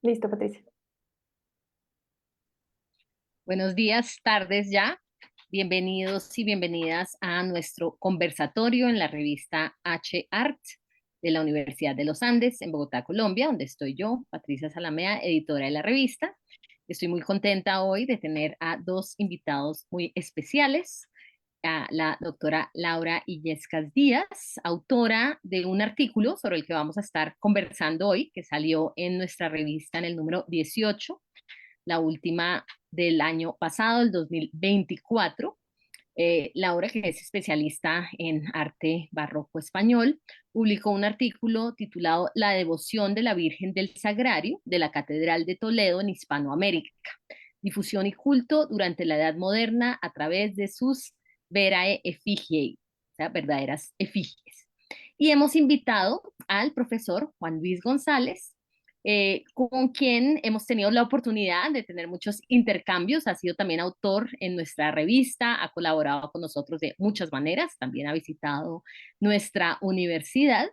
Listo, Patricia. Buenos días, tardes ya. Bienvenidos y bienvenidas a nuestro conversatorio en la revista H-Art de la Universidad de los Andes en Bogotá, Colombia, donde estoy yo, Patricia Salamea, editora de la revista. Estoy muy contenta hoy de tener a dos invitados muy especiales, a la doctora Laura Illescas Díaz, autora de un artículo sobre el que vamos a estar conversando hoy, que salió en nuestra revista en el número 18, la última del año pasado, el 2024. Laura, que es especialista en arte barroco español, publicó un artículo titulado La devoción de la Virgen del Sagrario de la Catedral de Toledo en Hispanoamérica, difusión y culto durante la Edad Moderna a través de sus verae effigiae, o sea, verdaderas efigies. Y hemos invitado al profesor Juan Luis González, con quien hemos tenido la oportunidad de tener muchos intercambios. Ha sido también autor en nuestra revista, ha colaborado con nosotros de muchas maneras, también ha visitado nuestra universidad.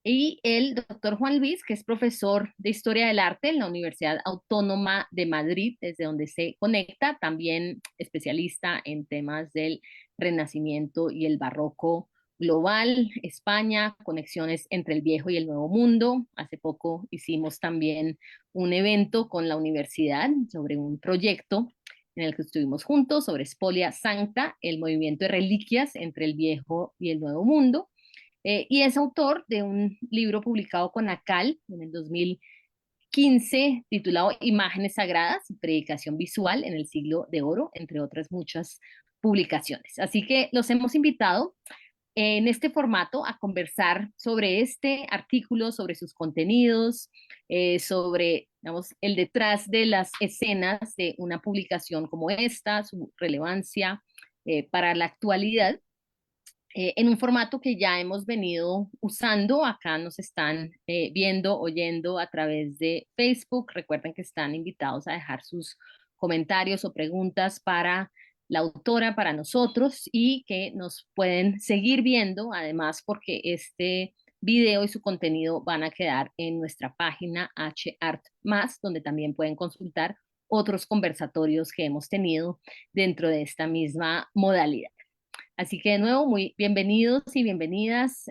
Y el doctor Juan Luis, que es profesor de Historia del Arte en la Universidad Autónoma de Madrid, desde donde se conecta, también especialista en temas del Renacimiento y el Barroco global, España, conexiones entre el viejo y el nuevo mundo. Hace poco hicimos también un evento con la universidad sobre un proyecto en el que estuvimos juntos sobre Spolia Sancta, el movimiento de reliquias entre el viejo y el nuevo mundo. Y es autor de un libro publicado con ACAL en el 2015 titulado Imágenes Sagradas y Predicación Visual en el Siglo de Oro, entre otras muchas publicaciones. Así que los hemos invitado en este formato a conversar sobre este artículo, sobre sus contenidos, sobre, digamos, el detrás de las escenas de una publicación como esta, su relevancia para la actualidad, en un formato que ya hemos venido usando. Acá nos están viendo, oyendo a través de Facebook. Recuerden que están invitados a dejar sus comentarios o preguntas para la autora, para nosotros, y que nos pueden seguir viendo, además, porque este video y su contenido van a quedar en nuestra página HArt+, donde también pueden consultar otros conversatorios que hemos tenido dentro de esta misma modalidad. Así que de nuevo, muy bienvenidos y bienvenidas,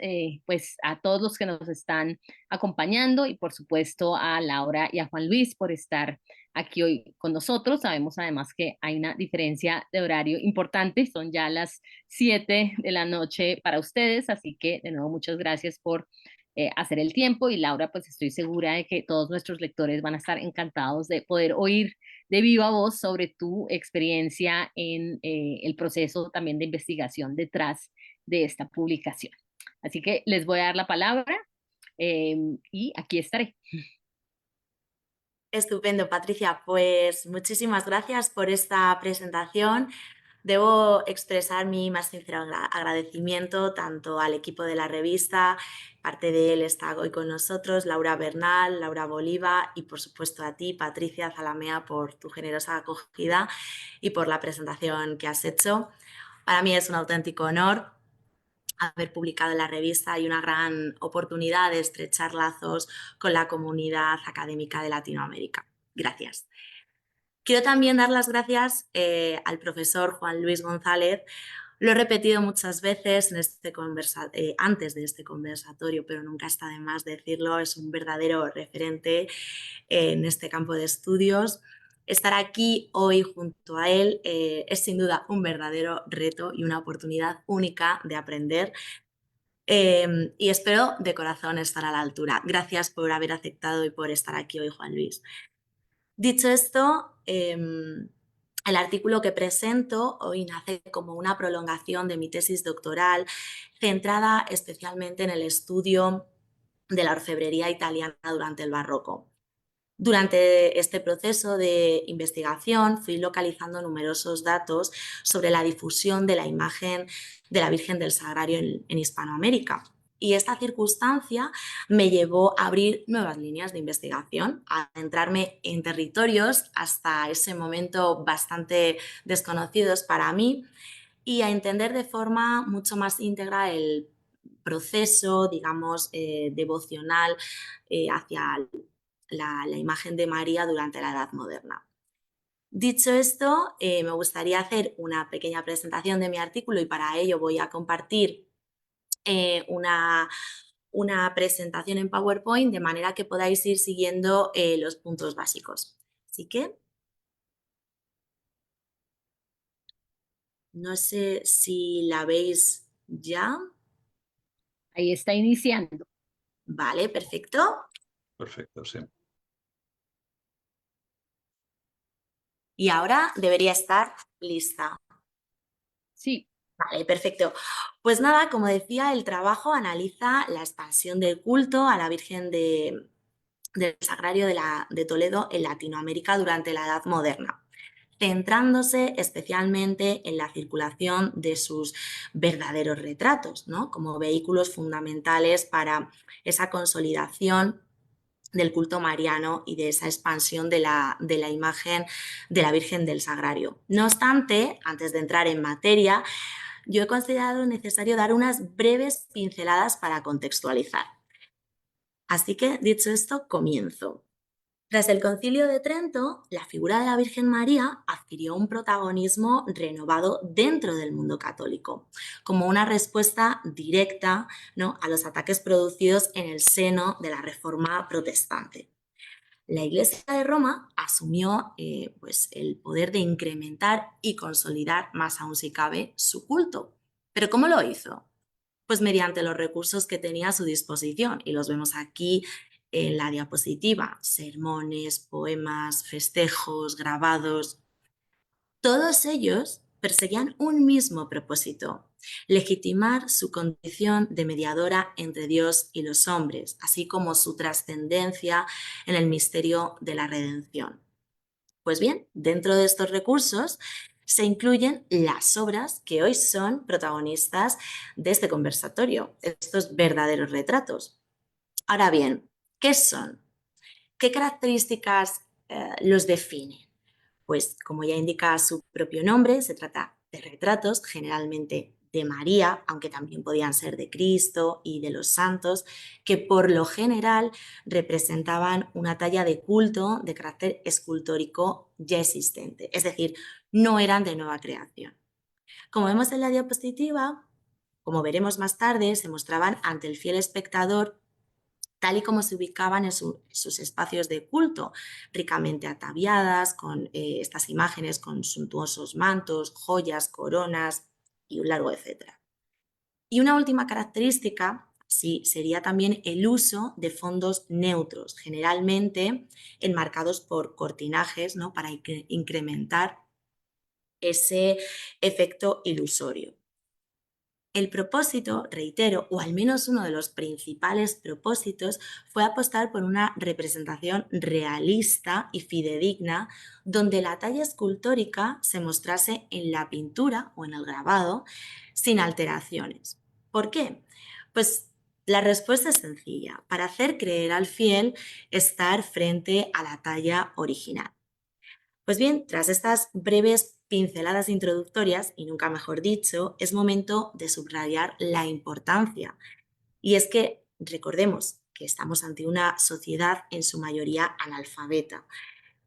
pues a todos los que nos están acompañando, y por supuesto a Laura y a Juan Luis por estar aquí hoy con nosotros. Sabemos además que hay una diferencia de horario importante, son ya las 7 de la noche para ustedes, así que de nuevo muchas gracias por hacer el tiempo. Y Laura, pues estoy segura de que todos nuestros lectores van a estar encantados de poder oír de viva voz sobre tu experiencia en el proceso también de investigación detrás de esta publicación. Así que les voy a dar la palabra, y aquí estaré. Estupendo, Patricia. Pues muchísimas gracias por esta presentación. Debo expresar mi más sincero agradecimiento tanto al equipo de la revista, parte de él está hoy con nosotros, Laura Bernal, Laura Bolívar, y por supuesto a ti, Patricia Zalamea, por tu generosa acogida y por la presentación que has hecho. Para mí es un auténtico honor haber publicado en la revista y una gran oportunidad de estrechar lazos con la comunidad académica de Latinoamérica. Gracias. Quiero también dar las gracias al profesor Juan Luis González. Lo he repetido muchas veces antes de este conversatorio, pero nunca está de más decirlo. Es un verdadero referente en este campo de estudios. Estar aquí hoy junto a él es sin duda un verdadero reto y una oportunidad única de aprender. Y espero de corazón estar a la altura. Gracias por haber aceptado y por estar aquí hoy, Juan Luis. Dicho esto, el artículo que presento hoy nace como una prolongación de mi tesis doctoral, centrada especialmente en el estudio de la orfebrería italiana durante el Barroco. Durante este proceso de investigación fui localizando numerosos datos sobre la difusión de la imagen de la Virgen del Sagrario en Hispanoamérica. Y esta circunstancia me llevó a abrir nuevas líneas de investigación, a adentrarme en territorios hasta ese momento bastante desconocidos para mí y a entender de forma mucho más íntegra el proceso, digamos, devocional hacia la imagen de María durante la Edad Moderna. Dicho esto, me gustaría hacer una pequeña presentación de mi artículo y para ello voy a compartir una presentación en PowerPoint de manera que podáis ir siguiendo los puntos básicos. Así que no sé si la veis ya. Ahí está iniciando. Vale, perfecto. Perfecto, sí. Y ahora debería estar lista. Sí. Vale, perfecto. Pues nada, como decía, el trabajo analiza la expansión del culto a la Virgen del Sagrario de Toledo en Latinoamérica durante la Edad Moderna, centrándose especialmente en la circulación de sus verdaderos retratos, ¿no? Como vehículos fundamentales para esa consolidación del culto mariano y de esa expansión de la imagen de la Virgen del Sagrario. No obstante, antes de entrar en materia, yo he considerado necesario dar unas breves pinceladas para contextualizar. Así que, dicho esto, comienzo. Tras el Concilio de Trento, la figura de la Virgen María adquirió un protagonismo renovado dentro del mundo católico, como una respuesta directa, ¿no?, a los ataques producidos en el seno de la Reforma protestante. La Iglesia de Roma asumió pues, el poder de incrementar y consolidar, más aún si cabe, su culto. ¿Pero cómo lo hizo? Pues mediante los recursos que tenía a su disposición, y los vemos aquí en la diapositiva: sermones, poemas, festejos, grabados. Todos ellos perseguían un mismo propósito: legitimar su condición de mediadora entre Dios y los hombres, así como su trascendencia en el misterio de la redención. Pues bien, dentro de estos recursos se incluyen las obras que hoy son protagonistas de este conversatorio, estos verdaderos retratos. Ahora bien, ¿qué son? ¿Qué características los definen? Pues como ya indica su propio nombre, se trata de retratos, generalmente de María, aunque también podían ser de Cristo y de los santos, que por lo general representaban una talla de culto de carácter escultórico ya existente, es decir, no eran de nueva creación. Como vemos en la diapositiva, como veremos más tarde, se mostraban ante el fiel espectador tal y como se ubicaban en sus espacios de culto, ricamente ataviadas, con estas imágenes con suntuosos mantos, joyas, coronas y un largo etcétera. Y una última característica, sí, sería también el uso de fondos neutros, generalmente enmarcados por cortinajes, ¿no?, para incrementar ese efecto ilusorio. El propósito, reitero, o al menos uno de los principales propósitos, fue apostar por una representación realista y fidedigna, donde la talla escultórica se mostrase en la pintura o en el grabado sin alteraciones. ¿Por qué? Pues la respuesta es sencilla: para hacer creer al fiel estar frente a la talla original. Pues bien, tras estas breves pinceladas introductorias, y nunca mejor dicho, es momento de subrayar la importancia. Y es que recordemos que estamos ante una sociedad en su mayoría analfabeta.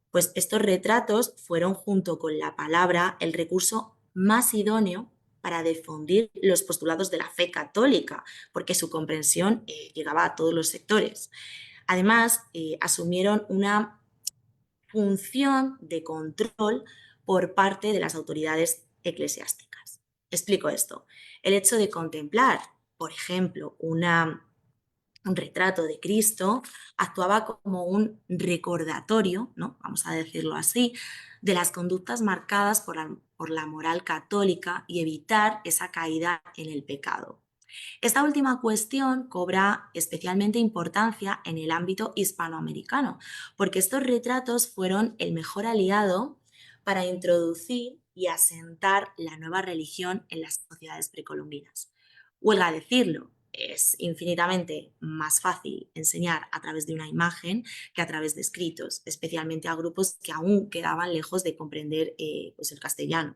Pues estos retratos fueron, junto con la palabra, el recurso más idóneo para difundir los postulados de la fe católica, porque su comprensión llegaba a todos los sectores. Además, asumieron una función de control por parte de las autoridades eclesiásticas. Explico esto. El hecho de contemplar, por ejemplo, un retrato de Cristo actuaba como un recordatorio, ¿no?, vamos a decirlo así, de las conductas marcadas por la moral católica y evitar esa caída en el pecado. Esta última cuestión cobra especialmente importancia en el ámbito hispanoamericano, porque estos retratos fueron el mejor aliado para introducir y asentar la nueva religión en las sociedades precolombinas. Huelga decirlo, es infinitamente más fácil enseñar a través de una imagen que a través de escritos, especialmente a grupos que aún quedaban lejos de comprender pues el castellano.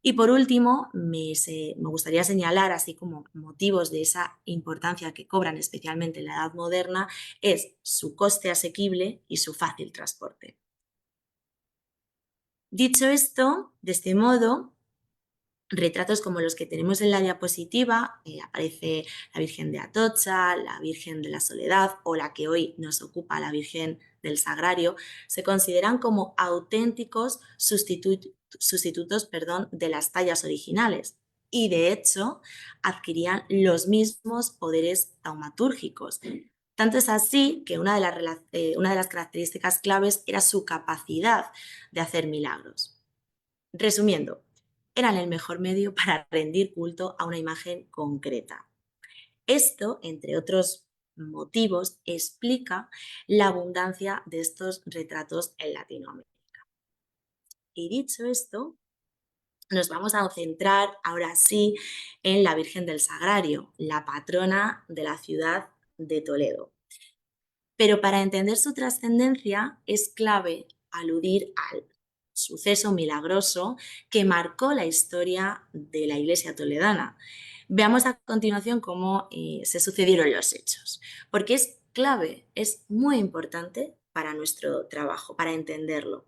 Y por último, me gustaría señalar, así como motivos de esa importancia que cobran especialmente en la Edad Moderna, es su coste asequible y su fácil transporte. Dicho esto, de este modo, retratos como los que tenemos en la diapositiva, aparece la Virgen de Atocha, la Virgen de la Soledad o la que hoy nos ocupa, la Virgen del Sagrario, se consideran como auténticos sustitutos de las tallas originales y de hecho adquirían los mismos poderes taumatúrgicos. Tanto es así que una de las características claves era su capacidad de hacer milagros. Resumiendo, eran el mejor medio para rendir culto a una imagen concreta. Esto, entre otros motivos, explica la abundancia de estos retratos en Latinoamérica. Y dicho esto, nos vamos a centrar ahora sí en la Virgen del Sagrario, la patrona de la ciudad de Toledo. Pero para entender su trascendencia es clave aludir al suceso milagroso que marcó la historia de la Iglesia toledana. Veamos a continuación cómo se sucedieron los hechos, porque es clave, es muy importante para nuestro trabajo, para entenderlo.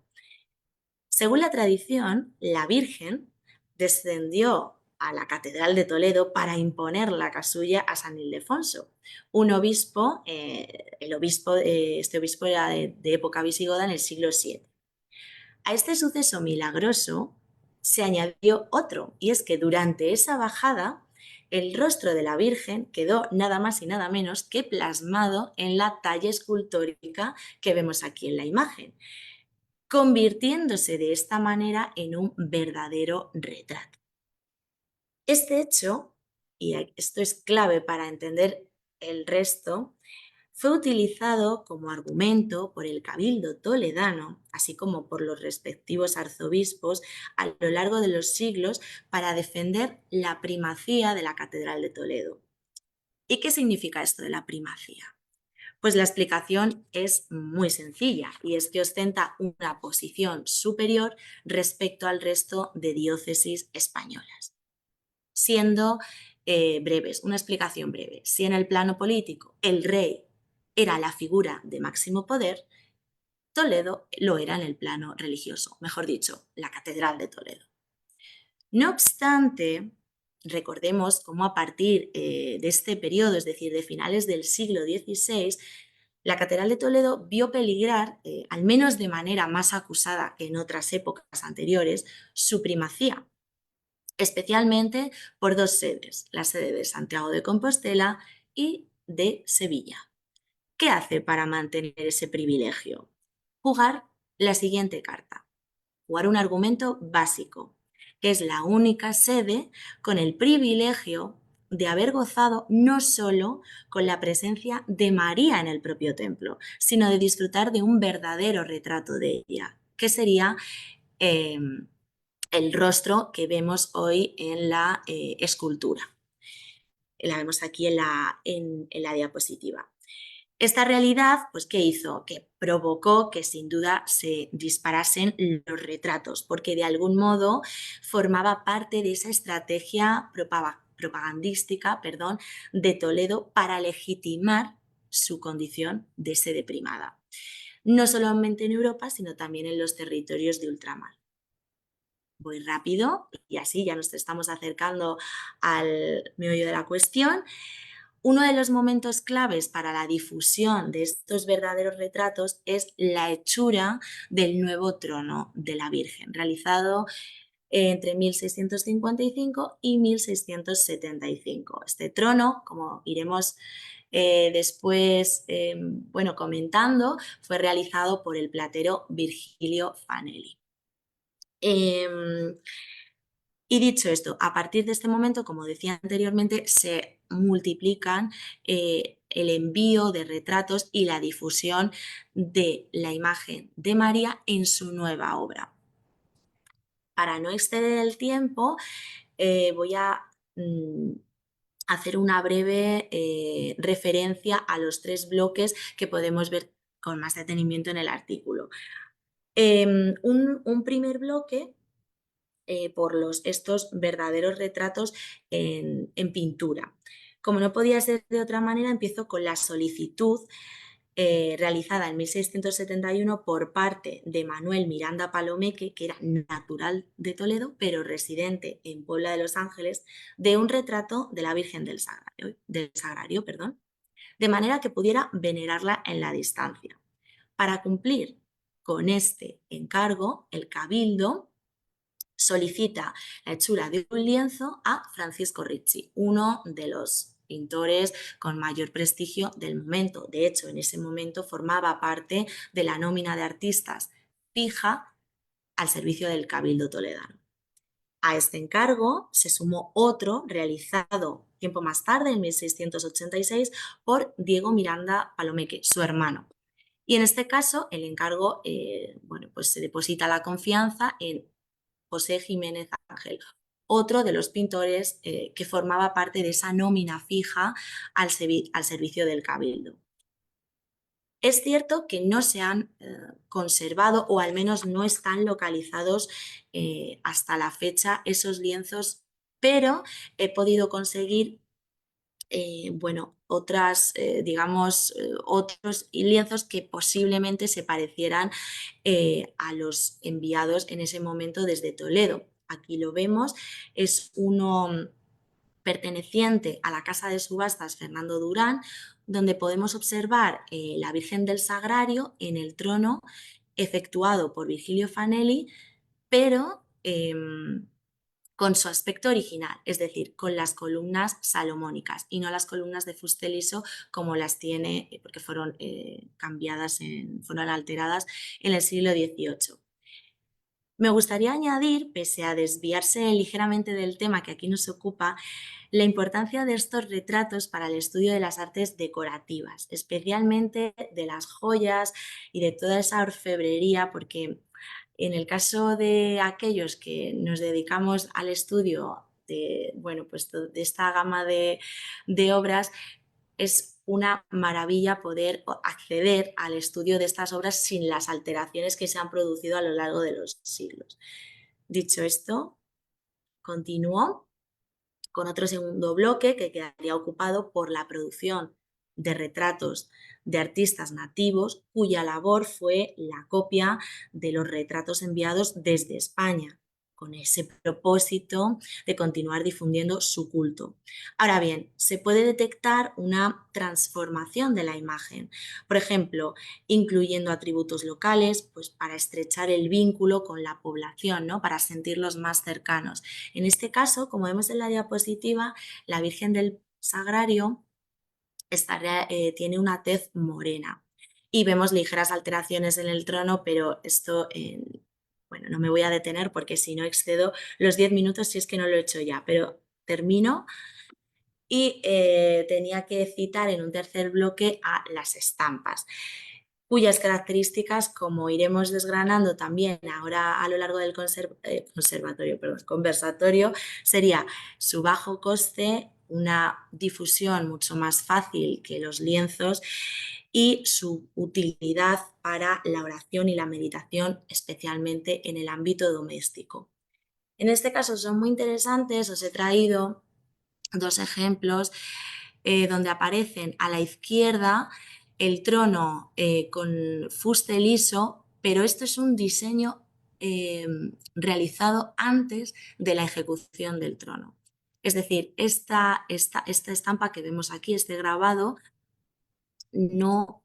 Según la tradición, la Virgen descendió a la Catedral de Toledo para imponer la casulla a San Ildefonso, un obispo, este obispo era de época visigoda en el siglo VII. A este suceso milagroso se añadió otro, y es que durante esa bajada el rostro de la Virgen quedó nada más y nada menos que plasmado en la talla escultórica que vemos aquí en la imagen, convirtiéndose de esta manera en un verdadero retrato. Este hecho, y esto es clave para entender el resto, fue utilizado como argumento por el Cabildo toledano, así como por los respectivos arzobispos a lo largo de los siglos para defender la primacía de la Catedral de Toledo. ¿Y qué significa esto de la primacía? Pues la explicación es muy sencilla y es que ostenta una posición superior respecto al resto de diócesis españolas. Siendo breves, una explicación breve. Si en el plano político el rey era la figura de máximo poder, Toledo lo era en el plano religioso, mejor dicho, la Catedral de Toledo. No obstante, recordemos cómo a partir de este periodo, es decir, de finales del siglo XVI, la Catedral de Toledo vio peligrar, al menos de manera más acusada que en otras épocas anteriores, su primacía, especialmente por dos sedes, la sede de Santiago de Compostela y de Sevilla. ¿Qué hace para mantener ese privilegio? Jugar la siguiente carta, jugar un argumento básico, que es la única sede con el privilegio de haber gozado no solo con la presencia de María en el propio templo, sino de disfrutar de un verdadero retrato de ella, que sería el rostro que vemos hoy en la escultura. La vemos aquí en la diapositiva. Esta realidad, pues, ¿qué hizo? Que provocó que sin duda se disparasen los retratos, porque de algún modo formaba parte de esa estrategia propagandística, de Toledo para legitimar su condición de sede primada. No solamente en Europa, sino también en los territorios de ultramar. Voy rápido y así ya nos estamos acercando al meollo de la cuestión. Uno de los momentos claves para la difusión de estos verdaderos retratos es la hechura del nuevo trono de la Virgen, realizado entre 1655 y 1675. Este trono, como iremos después comentando, fue realizado por el platero Virgilio Fanelli. Y dicho esto, a partir de este momento, como decía anteriormente, se multiplican el envío de retratos y la difusión de la imagen de María en su nueva obra. Para no exceder el tiempo, voy a hacer una breve referencia a los tres bloques que podemos ver con más detenimiento en el artículo. Un primer bloque por estos verdaderos retratos en pintura. Como no podía ser de otra manera, empiezo con la solicitud realizada en 1671 por parte de Manuel Miranda Palomeque, que era natural de Toledo, pero residente en Puebla de Los Ángeles, de un retrato de la Virgen del Sagrario, de manera que pudiera venerarla en la distancia. Para cumplir con este encargo, el Cabildo solicita la hechura de un lienzo a Francisco Ricci, uno de los pintores con mayor prestigio del momento. De hecho, en ese momento formaba parte de la nómina de artistas fija al servicio del Cabildo toledano. A este encargo se sumó otro realizado tiempo más tarde, en 1686, por Diego Miranda Palomeque, su hermano. Y en este caso, el encargo, pues se deposita la confianza en José Jiménez Ángel, otro de los pintores que formaba parte de esa nómina fija al servicio del Cabildo. Es cierto que no se han conservado, o al menos no están localizados hasta la fecha esos lienzos, pero he podido conseguir otros lienzos que posiblemente se parecieran a los enviados en ese momento desde Toledo. Aquí lo vemos, es uno perteneciente a la casa de subastas Fernando Durán, donde podemos observar la Virgen del Sagrario en el trono efectuado por Virgilio Fanelli, pero con su aspecto original, es decir, con las columnas salomónicas y no las columnas de fuste liso como las tiene, porque fueron fueron alteradas en el siglo XVIII. Me gustaría añadir, pese a desviarse ligeramente del tema que aquí nos ocupa, la importancia de estos retratos para el estudio de las artes decorativas, especialmente de las joyas y de toda esa orfebrería, porque en el caso de aquellos que nos dedicamos al estudio de esta gama de obras, es una maravilla poder acceder al estudio de estas obras sin las alteraciones que se han producido a lo largo de los siglos. Dicho esto, continúo con otro segundo bloque que quedaría ocupado por la producción de retratos de artistas nativos cuya labor fue la copia de los retratos enviados desde España, con ese propósito de continuar difundiendo su culto. Ahora bien, se puede detectar una transformación de la imagen, por ejemplo, incluyendo atributos locales, pues para estrechar el vínculo con la población, ¿no? Para sentirlos más cercanos. En este caso, como vemos en la diapositiva, la Virgen del Sagrario tiene una tez morena y vemos ligeras alteraciones en el trono, pero esto no me voy a detener porque si no excedo los 10 minutos si es que no lo he hecho ya, pero termino y tenía que citar en un tercer bloque a las estampas, cuyas características, como iremos desgranando también ahora a lo largo del conversatorio, sería su bajo coste, una difusión mucho más fácil que los lienzos y su utilidad para la oración y la meditación, especialmente en el ámbito doméstico. En este caso son muy interesantes, os he traído dos ejemplos donde aparecen a la izquierda el trono con fuste liso, pero esto es un diseño realizado antes de la ejecución del trono. Es decir, esta estampa que vemos aquí, este grabado, no,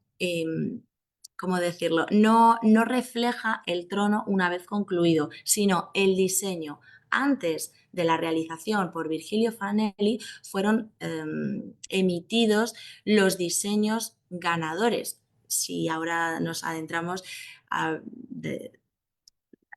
¿cómo decirlo? No refleja el trono una vez concluido, sino el diseño. Antes de la realización por Virgilio Fanelli fueron emitidos los diseños ganadores. Si ahora nos adentramos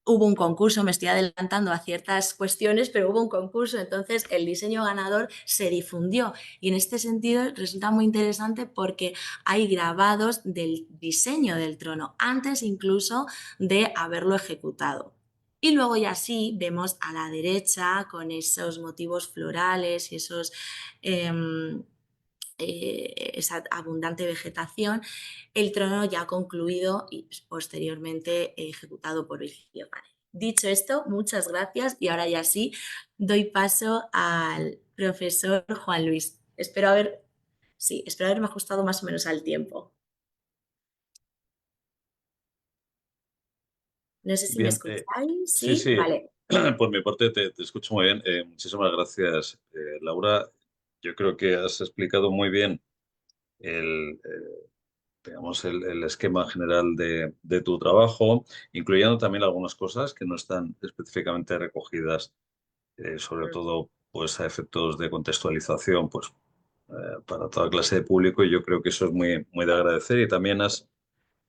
hubo un concurso, me estoy adelantando a ciertas cuestiones, pero hubo un concurso, entonces el diseño ganador se difundió y en este sentido resulta muy interesante porque hay grabados del diseño del trono, antes incluso de haberlo ejecutado. Y luego ya sí vemos a la derecha con esos motivos florales y esa abundante vegetación, el trono ya concluido y posteriormente ejecutado por Virgilio Fanelli. Dicho esto, muchas gracias y ahora ya sí, doy paso al profesor Juan Luis. Espero haberme ajustado más o menos al tiempo. No sé si me Bien, escucháis, sí, ¿sí? sí, Vale. por mi parte te escucho muy bien. Muchísimas gracias, Laura. Yo creo que has explicado muy bien el, digamos, el esquema general de tu trabajo, incluyendo también algunas cosas que no están específicamente recogidas, sobre todo pues, a efectos de contextualización, pues para toda clase de público, y yo creo que eso es muy, muy de agradecer. Y también has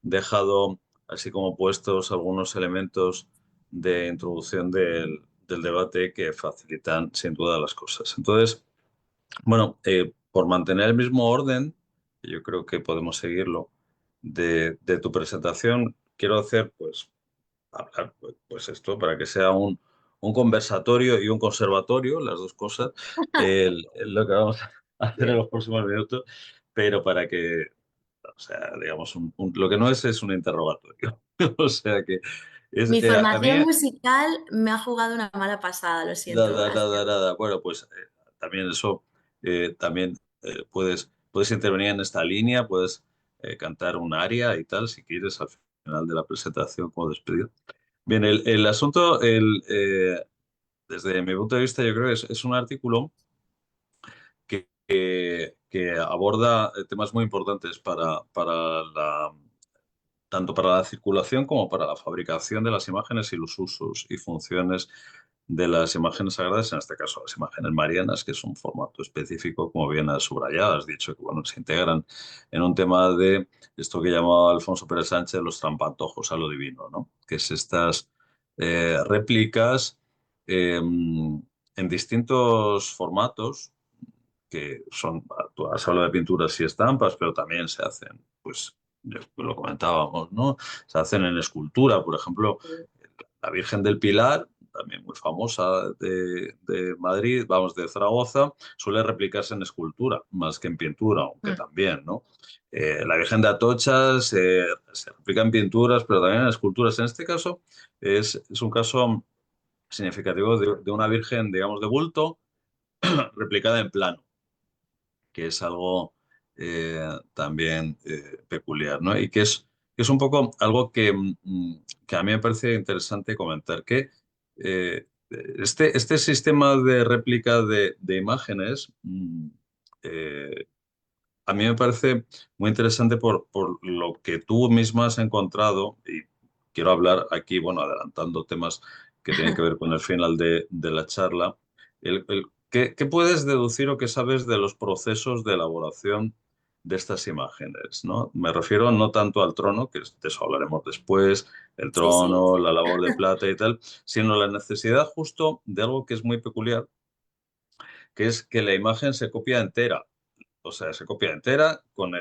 dejado, así como puestos, algunos elementos de introducción del debate que facilitan sin duda las cosas. Entonces, bueno, por mantener el mismo orden, que yo creo que podemos seguirlo, de tu presentación, quiero hacer, pues, hablar, pues esto, para que sea un conversatorio y un conservatorio, las dos cosas, lo que vamos a hacer en los próximos minutos, pero para que, o sea, digamos, lo que no es un interrogatorio. O sea que Mi a mí, formación musical me ha jugado una mala pasada, lo siento. nada, nada, nada. Bueno, pues también eso, también puedes intervenir en esta línea, puedes cantar un aria y tal, si quieres, al final de la presentación como despedida. Bien, el asunto, desde mi punto de vista, yo creo que es un artículo que aborda temas muy importantes tanto para la circulación como para la fabricación de las imágenes y los usos y funciones de las imágenes sagradas, en este caso las imágenes marianas, que es un formato específico, como bien has subrayado, has dicho que bueno, se integran en un tema de esto que llamaba Alfonso Pérez Sánchez los trampantojos a lo divino, ¿no? Que es estas réplicas en distintos formatos que son, tú has hablado de pinturas y estampas, pero también se hacen, pues, lo comentábamos, ¿no? Se hacen en escultura, por ejemplo, la Virgen del Pilar, también muy famosa de Madrid, vamos, de Zaragoza, suele replicarse en escultura, más que en pintura, aunque también, ¿no? La Virgen de Atocha se replica en pinturas, pero también en esculturas. En este caso es un caso significativo de una Virgen, digamos, de bulto, replicada en plano, que es algo también peculiar, ¿no? Y que es un poco algo que a mí me parece interesante comentar, que este sistema de réplica de imágenes eh, a mí me parece muy interesante por lo que tú misma has encontrado, y quiero hablar aquí, bueno, adelantando temas que tienen que ver con el final de la charla. ¿Qué puedes deducir o qué sabes de los procesos de elaboración de estas imágenes, ¿no? Me refiero no tanto al trono, que de eso hablaremos después, el Sí, sí. trono, la labor de plata y tal, sino la necesidad justo de algo que es muy peculiar, que es que la imagen se copia entera. O sea, se copia entera con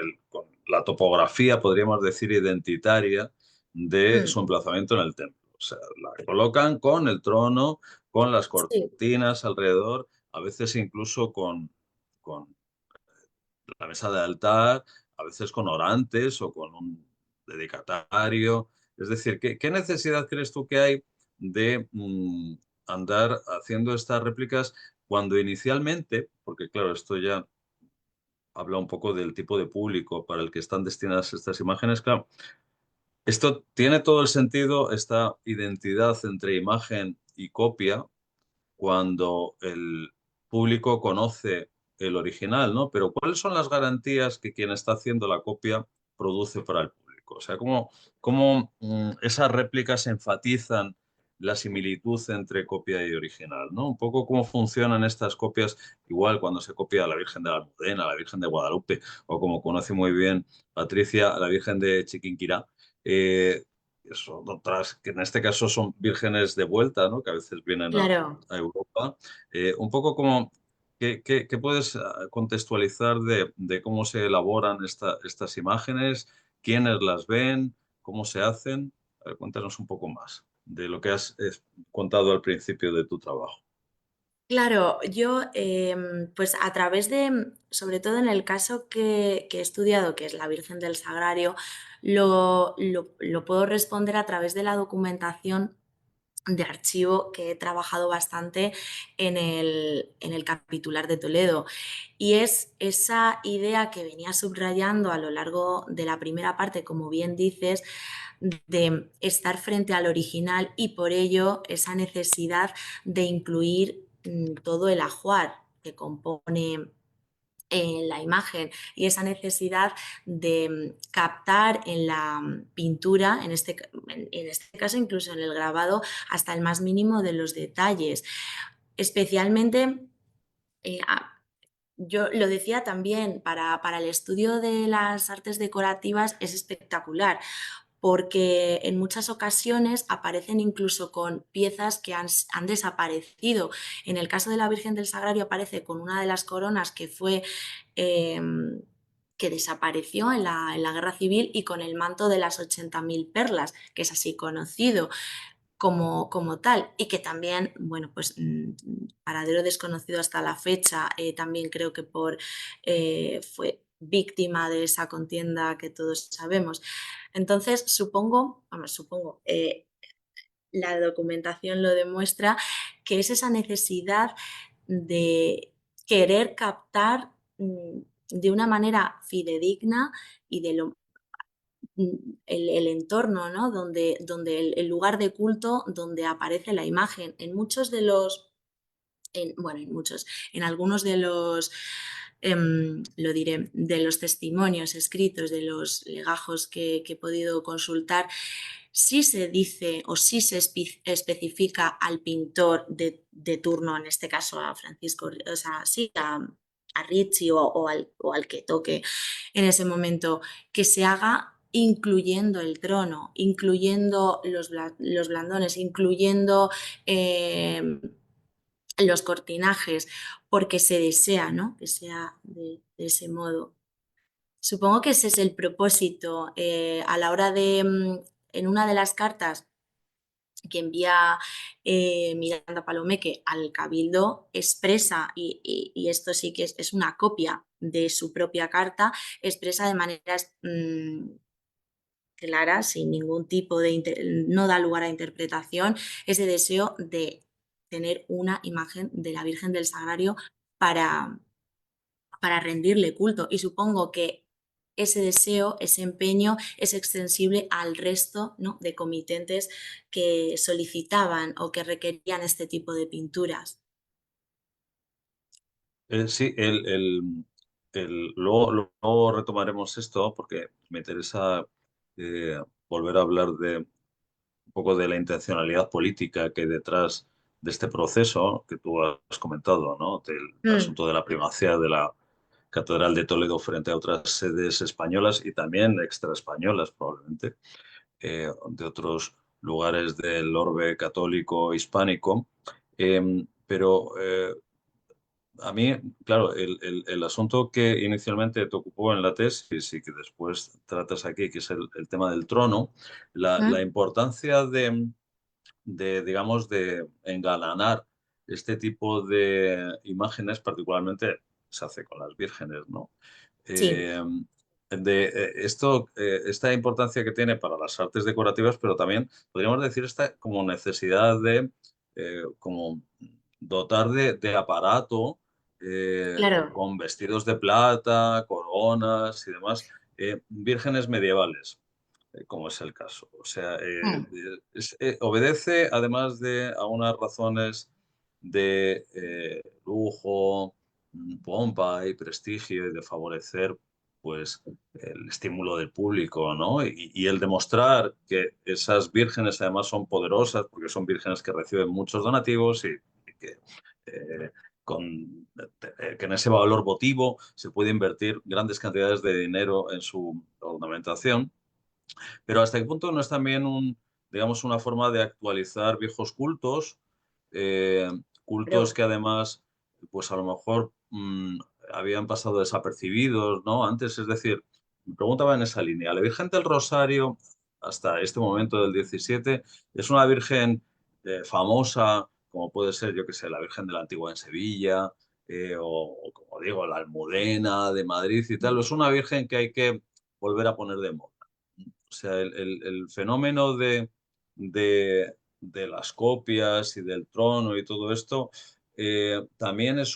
la topografía, podríamos decir, identitaria de su emplazamiento en el templo. O sea, la colocan con el trono, con las Sí, cortinas alrededor, a veces incluso con la mesa de altar, a veces con orantes o con un dedicatario. Es decir, ¿qué necesidad crees tú que hay de andar haciendo estas réplicas cuando inicialmente, porque claro, esto ya habla un poco del tipo de público para el que están destinadas estas imágenes? Claro, esto tiene todo el sentido, esta identidad entre imagen y copia, cuando el público conoce el original, ¿no? Pero ¿cuáles son las garantías que quien está haciendo la copia produce para el público? O sea, ¿cómo esas réplicas enfatizan la similitud entre copia y original, ¿no? Un poco cómo funcionan estas copias, igual cuando se copia a la Virgen de la Almudena, a la Virgen de Guadalupe, o como conoce muy bien Patricia, a la Virgen de Chiquinquirá. Son otras que en este caso son vírgenes de vuelta, ¿no? Que a veces vienen claro. a Europa. Un poco como, ¿qué puedes contextualizar de cómo se elaboran estas imágenes? ¿Quiénes las ven? ¿Cómo se hacen? A ver, cuéntanos un poco más de lo que has contado al principio de tu trabajo. Claro, yo pues a través de, sobre todo en el caso que he estudiado, que es la Virgen del Sagrario, lo puedo responder a través de la documentación de archivo que he trabajado bastante en el capitular de Toledo. Y es esa idea que venía subrayando a lo largo de la primera parte, como bien dices, de estar frente al original y por ello esa necesidad de incluir todo el ajuar que compone la imagen y esa necesidad de captar en la pintura, en este caso incluso en el grabado, hasta el más mínimo de los detalles. Especialmente, eh, yo lo decía también, para el estudio de las artes decorativas es espectacular, porque en muchas ocasiones aparecen incluso con piezas que han desaparecido. En el caso de la Virgen del Sagrario aparece con una de las coronas eh, que desapareció en la Guerra Civil y con el manto de las 80.000 perlas, que es así conocido como tal, y que también, bueno, pues paradero desconocido hasta la fecha, también creo que fue víctima de esa contienda que todos sabemos. Entonces, la documentación lo demuestra, que es esa necesidad de querer captar de una manera fidedigna y de lo el entorno, ¿no? Donde el lugar de culto donde aparece la imagen. En muchos de los, bueno, en algunos de los, lo diré, de los testimonios escritos, de los legajos que he podido consultar, sí se dice o sí se especifica al pintor de turno, en este caso a Francisco, o sea, sí, a Ricci o al que toque en ese momento, que se haga incluyendo el trono, incluyendo los blandones, incluyendo los cortinajes, porque se desea, ¿no? Que sea de ese modo. Supongo que ese es el propósito. A la hora de, en una de las cartas que envía Miranda Palomeque al Cabildo, expresa, y esto sí que es una copia de su propia carta, expresa de manera clara, sin ningún tipo no da lugar a interpretación, ese deseo de tener una imagen de la Virgen del Sagrario para, para rendirle culto. Y supongo que ese deseo, ese empeño es extensible al resto, ¿no?, de comitentes que solicitaban o que requerían este tipo de pinturas. Sí, luego retomaremos esto porque me interesa volver a hablar de un poco de la intencionalidad política que hay detrás de este proceso que tú has comentado, ¿no? Del Mm, asunto de la primacía de la Catedral de Toledo frente a otras sedes españolas y también extraespañolas, probablemente, de otros lugares del orbe católico hispánico. Pero a mí, claro, el asunto que inicialmente te ocupó en la tesis y que después tratas aquí, que es el tema del trono, la mm, importancia digamos, de engalanar este tipo de imágenes, particularmente se hace con las vírgenes, ¿no? sí, Eh, esta importancia que tiene para las artes decorativas, pero también podríamos decir esta como necesidad de como dotar de aparato claro. con vestidos de plata, coronas y demás, vírgenes medievales como es el caso. O sea, Mm, obedece además a unas razones de lujo, pompa y prestigio y de favorecer pues el estímulo del público, ¿no? Y el demostrar que esas vírgenes además son poderosas porque son vírgenes que reciben muchos donativos y que eh, que en ese valor votivo se puede invertir grandes cantidades de dinero en su ornamentación. Pero ¿hasta qué punto no es también digamos, una forma de actualizar viejos cultos? eh, Cultos pero, que además, pues a lo mejor habían pasado desapercibidos, ¿no? Antes, es decir, me preguntaba en esa línea. La Virgen del Rosario, hasta este momento del 17, es una Virgen famosa, como puede ser, yo que sé, la Virgen de la Antigua en Sevilla, o como digo, la Almudena de Madrid y tal. Es una Virgen que hay que volver a poner de moda. O sea, el fenómeno de de las copias y del trono y todo esto, también es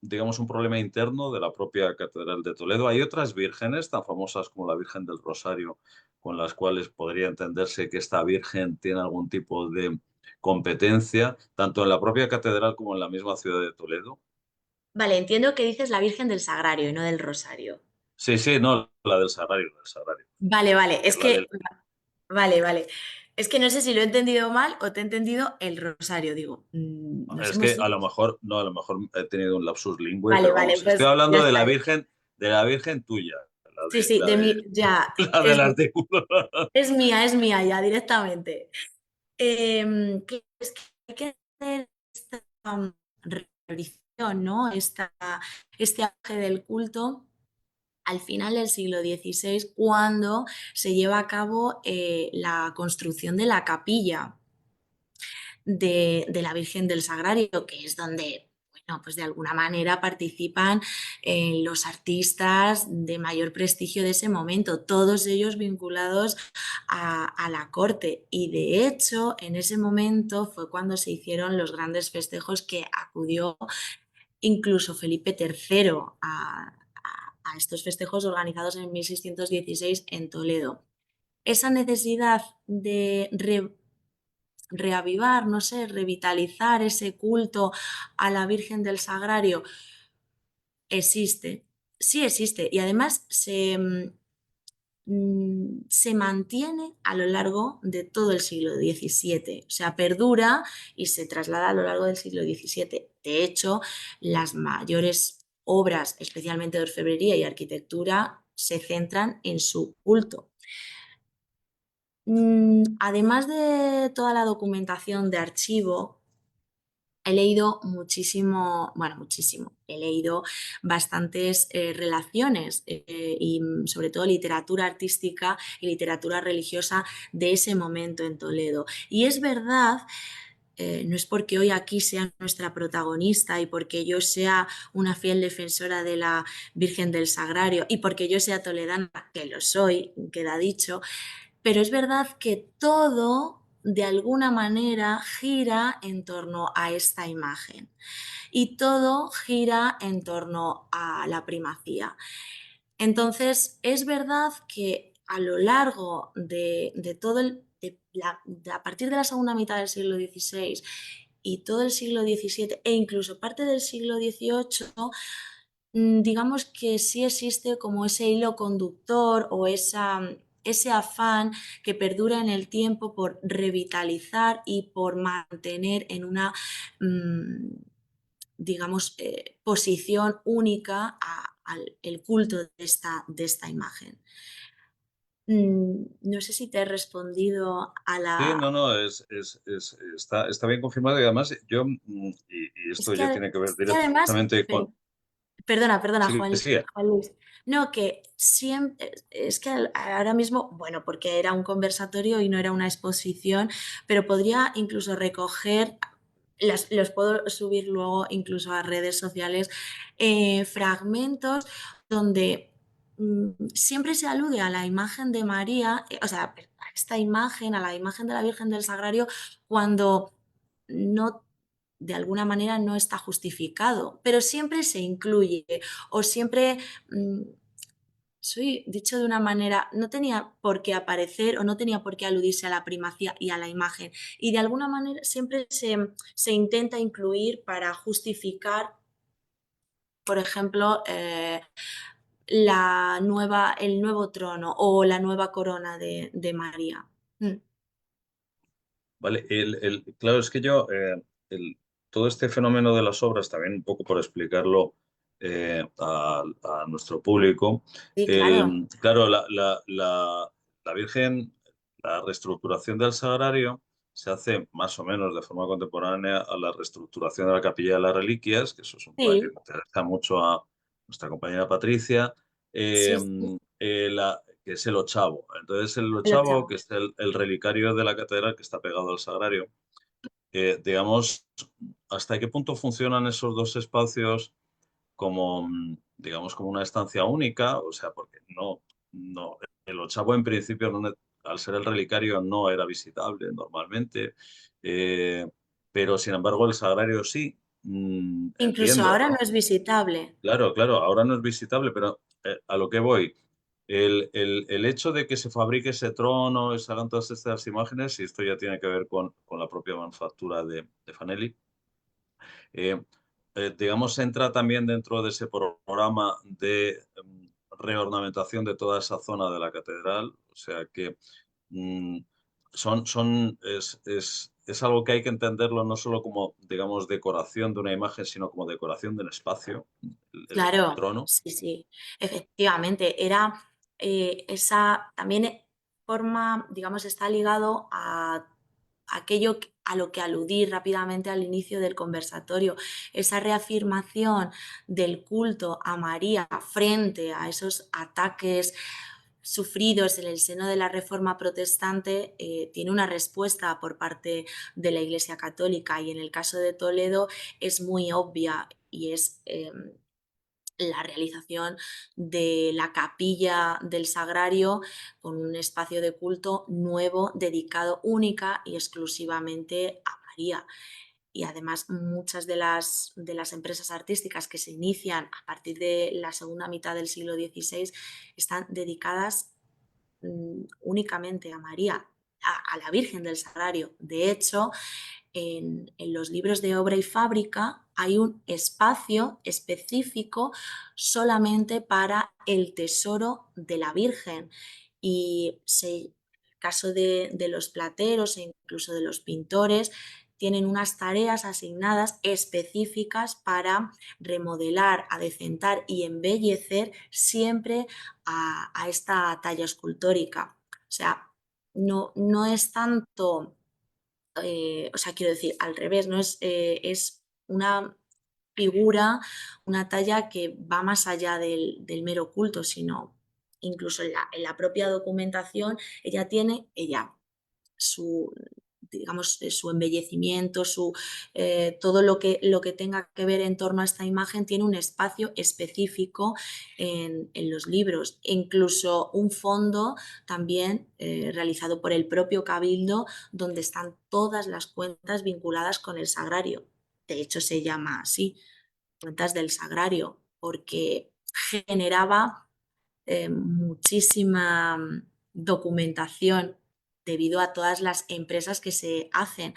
digamos, un problema interno de la propia Catedral de Toledo. Hay otras vírgenes tan famosas como la Virgen del Rosario, con las cuales podría entenderse que esta virgen tiene algún tipo de competencia, tanto en la propia catedral como en la misma ciudad de Toledo. Vale, entiendo que dices la Virgen del Sagrario y no del Rosario. Sí, sí, no, la del Sagrario, la del Sagrario, Vale, vale, que es es la que, del... vale, vale. Es que no sé si lo he entendido mal o te he entendido el Rosario. Digo, nos Es hemos que a ido. lo mejor, no, a lo mejor he tenido un lapsus lingüe, Vale, pero vale, vamos, estoy pues ya hablando está. de la Virgen tuya, Sí, sí, ya, la del artículo. es mía ya directamente. Es que hay que hacer esta revisión, ¿no? Este auge del culto al final del siglo XVI, cuando se lleva a cabo la construcción de la capilla de la Virgen del Sagrario, que es donde, bueno, pues de alguna manera participan los artistas de mayor prestigio de ese momento, todos ellos vinculados a la corte. Y de hecho, en ese momento fue cuando se hicieron los grandes festejos que acudió incluso Felipe III a estos festejos organizados en 1616 en Toledo. Esa necesidad de reavivar, no sé, revitalizar ese culto a la Virgen del Sagrario existe, sí existe y además se mantiene a lo largo de todo el siglo XVII, o sea, perdura y se traslada a lo largo del siglo XVII. De hecho, las mayores obras, especialmente de orfebrería y arquitectura, se centran en su culto. Además de toda la documentación de archivo, he leído muchísimo, bueno, muchísimo, he leído bastantes relaciones y sobre todo literatura artística y literatura religiosa de ese momento en Toledo. Y es verdad, no es porque hoy aquí sea nuestra protagonista y porque yo sea una fiel defensora de la Virgen del Sagrario y porque yo sea toledana, que lo soy, queda dicho, pero es verdad que todo, de alguna manera, gira en torno a esta imagen y todo gira en torno a la primacía. Entonces, es verdad que a lo largo de todo a partir de la segunda mitad del siglo XVI y todo el siglo XVII e incluso parte del siglo XVIII, digamos que sí existe como ese hilo conductor o ese afán que perdura en el tiempo por revitalizar y por mantener en una, digamos, posición única al el culto de esta imagen. No sé si te he respondido a Sí, la... no, no, está bien confirmado y además yo, y Es esto que, ya tiene que ver es que además, directamente con... perdona, Sí, Juan, sí, Juan Luis. No, que siempre, es que ahora mismo, bueno, porque era un conversatorio y no era una exposición, pero podría incluso recoger, los puedo subir luego incluso a redes sociales, fragmentos donde siempre se alude a la imagen de María, o sea, a esta imagen, a la imagen de la Virgen del Sagrario, cuando no, de alguna manera no está justificado, pero siempre se incluye o siempre, soy dicho de una manera, no tenía por qué aparecer o no tenía por qué aludirse a la primacía y a la imagen. Y de alguna manera siempre se intenta incluir para justificar, por ejemplo, el nuevo trono o la nueva corona de María. vale. Claro, es que yo, todo este fenómeno de las obras, también un poco por explicarlo a nuestro público, Sí, claro. claro, la Virgen, la reestructuración del Sagrario se hace más o menos de forma contemporánea a la reestructuración de la Capilla de las Reliquias, que eso es un tema que Sí, interesa mucho a nuestra compañera Patricia. eh, sí, sí, que es el ochavo. Entonces, el el ochavo, que octavo. es el relicario de la catedral que está pegado al sagrario, digamos, ¿hasta qué punto funcionan esos dos espacios como, digamos, como una estancia única? O sea, porque no, el ochavo en principio al ser el relicario no era visitable normalmente, pero sin embargo el sagrario sí. Incluso Entiendo, ahora no ¿no? es visitable. Claro, claro, ahora no es visitable, pero a lo que voy, el hecho de que se fabrique ese trono y se hagan todas estas imágenes, y esto ya tiene que ver con la propia manufactura de Fanelli, eh, digamos, entra también dentro de ese programa de reornamentación de toda esa zona de la catedral, o sea que mm, es algo que hay que entenderlo no solo como, digamos, decoración de una imagen, sino como decoración del espacio, el Claro, trono. sí, sí, efectivamente, era esa también forma, digamos, está ligado a aquello a lo que aludí rápidamente al inicio del conversatorio, esa reafirmación del culto a María frente a esos ataques sufridos en el seno de la Reforma Protestante, tiene una respuesta por parte de la Iglesia Católica, y en el caso de Toledo es muy obvia, y es la realización de la capilla del Sagrario con un espacio de culto nuevo dedicado única y exclusivamente a María. Y además muchas de las empresas artísticas que se inician a partir de la segunda mitad del siglo XVI están dedicadas únicamente a María, a la Virgen del Sagrario. De hecho, en los libros de obra y fábrica hay un espacio específico solamente para el tesoro de la Virgen, y el caso de los plateros e incluso de los pintores tienen unas tareas asignadas específicas para remodelar, adecentar y embellecer siempre a esta talla escultórica. O sea, no es tanto o sea, quiero decir, al revés, no es, es una figura, una talla que va más allá del mero culto, sino incluso en la propia documentación, ella su, digamos, su embellecimiento, todo lo que tenga que ver en torno a esta imagen tiene un espacio específico en los libros, e incluso un fondo también realizado por el propio Cabildo, donde están todas las cuentas vinculadas con el sagrario. De hecho, se llama así, cuentas del sagrario, porque generaba muchísima documentación debido a todas las empresas que se hacen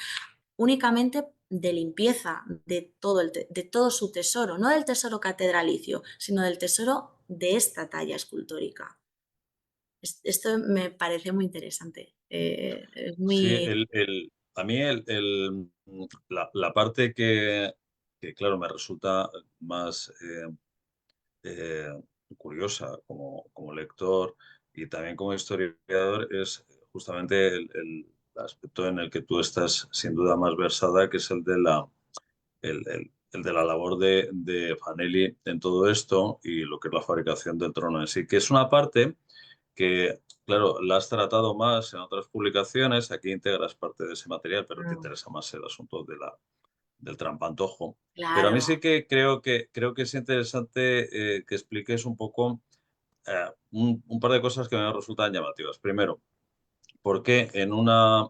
únicamente de limpieza de todo su tesoro, no del tesoro catedralicio, sino del tesoro de esta talla escultórica. Esto me parece muy interesante. Es Sí, muy... a mí la parte que, claro, me resulta más eh, curiosa como lector y también como historiador es justamente el aspecto en el que tú estás sin duda más versada, que es el de la labor de Fanelli en todo esto y lo que es la fabricación del trono en sí, que es una parte que, claro, la has tratado más en otras publicaciones, aquí integras parte de ese material, pero te interesa más el asunto del trampantojo. Pero a mí Claro. sí que creo que es interesante que expliques un poco un par de cosas que me resultan llamativas. Primero, ¿por qué en una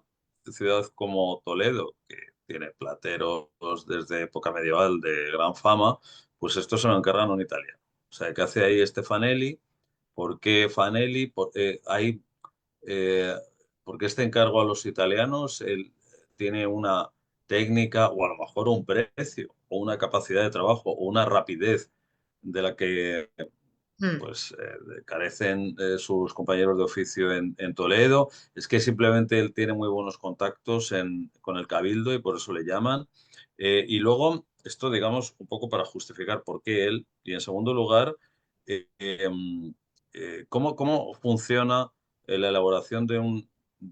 ciudad como Toledo, que tiene plateros desde época medieval de gran fama, pues esto se lo encargan a un italiano? O sea, ¿qué hace ahí Fanelli? ¿Por qué Fanelli? Eh, ¿Por qué este encargo a los italianos? Él tiene una técnica o a lo mejor un precio o una capacidad de trabajo o una rapidez de la que Mm. pues carecen sus compañeros de oficio en Toledo. Es que simplemente él tiene muy buenos contactos con el Cabildo y por eso le llaman. Y luego, esto digamos un poco para justificar por qué él. Y en segundo lugar, cómo funciona la elaboración de